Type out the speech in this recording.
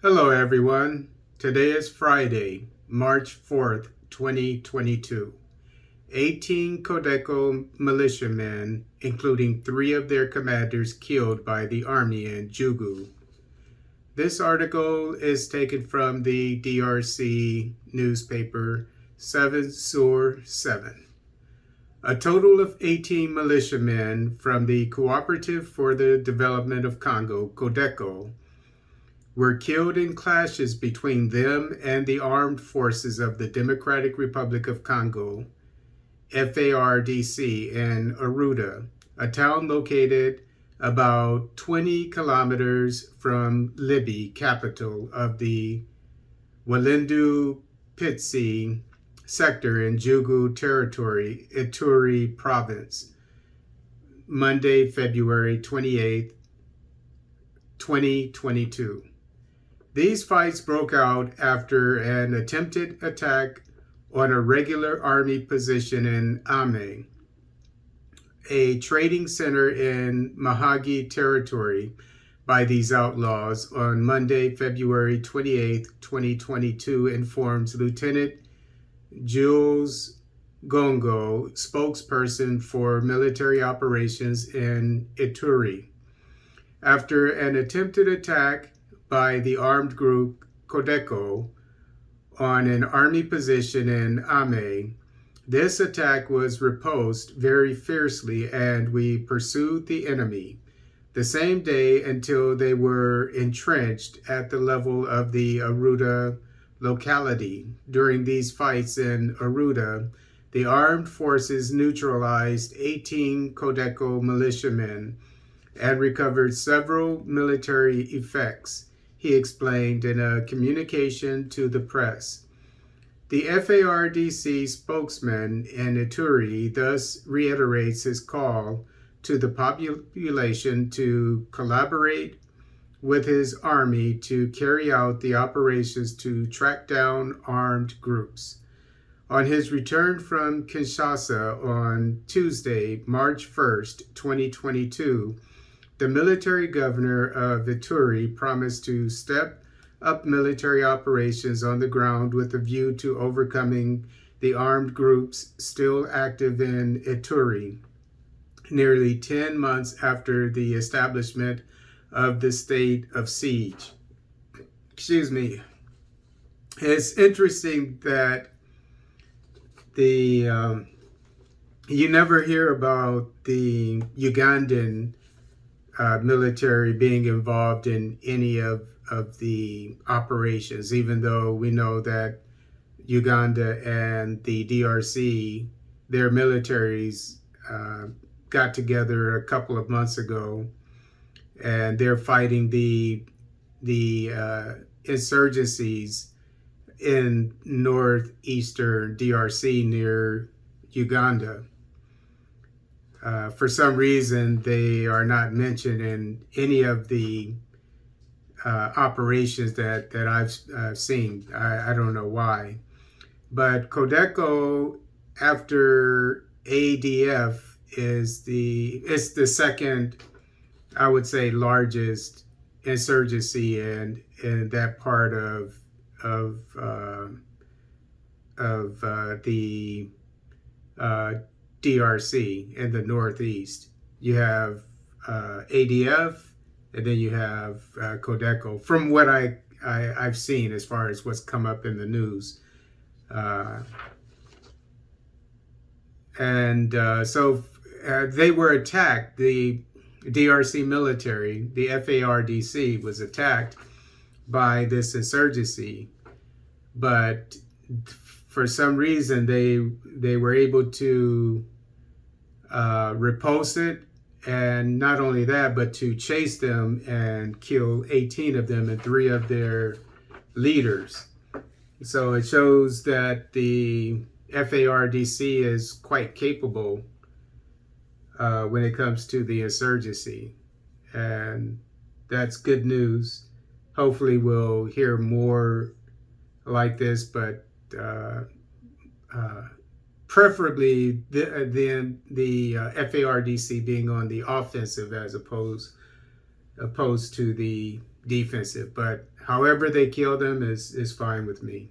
Hello everyone. Today is Friday, March 4th, 2022. 18 CODECO militiamen, including 3 of their commanders, killed by the army in Jugu. This article is taken from the DRC newspaper 7 sur 7. A total of 18 militiamen from the Cooperative for the Development of Congo, CODECO, were killed in clashes between them and the armed forces of the Democratic Republic of Congo, FARDC, in Arruda, a town located about 20 kilometers from Libya, capital of the Walendu Pitsi sector in Jugu Territory, Ituri province, Monday, February 28, 2022. These fights broke out after an attempted attack on a regular army position in Ame, a trading center in Mahagi territory, by these outlaws on Monday, February 28, 2022, informs Lieutenant Jules Gongo, spokesperson for military operations in Ituri. After an attempted attack by the armed group CODECO on an army position in Ame, this attack was repulsed very fiercely, and we pursued the enemy the same day until they were entrenched at the level of the Arruda locality. During these fights in Arruda, the armed forces neutralized 18 CODECO militiamen and recovered several military effects, he explained in a communication to the press. The FARDC spokesman in Ituri thus reiterates his call to the population to collaborate with his army to carry out the operations to track down armed groups. On his return from Kinshasa on Tuesday, March 1st, 2022, the military governor of Ituri promised to step up military operations on the ground with a view to overcoming the armed groups still active in Ituri, nearly 10 months after the establishment of the state of siege. It's interesting that you never hear about the Ugandan military being involved in any of the operations, even though we know that Uganda and the DRC, their militaries got together a couple of months ago, and they're fighting the insurgencies in northeastern DRC near Uganda. For some reason, they are not mentioned in any of the operations that I've seen. I don't know why. But CODECO, after ADF, is the second, I would say, largest insurgency in that part of the DRC in the Northeast. You have ADF, and then you have CODECO, from what I've seen as far as what's come up in the news. So they were attacked. The DRC military, the FARDC, was attacked by this insurgency, but for some reason they were able to repulse it, and not only that, but to chase them and kill 18 of them and 3 of their leaders. So it shows that the FARDC is quite capable when it comes to the insurgency, and that's good news. Hopefully we'll hear more like this, but preferably the FARDC being on the offensive as opposed to the defensive. But However they kill them is fine with me.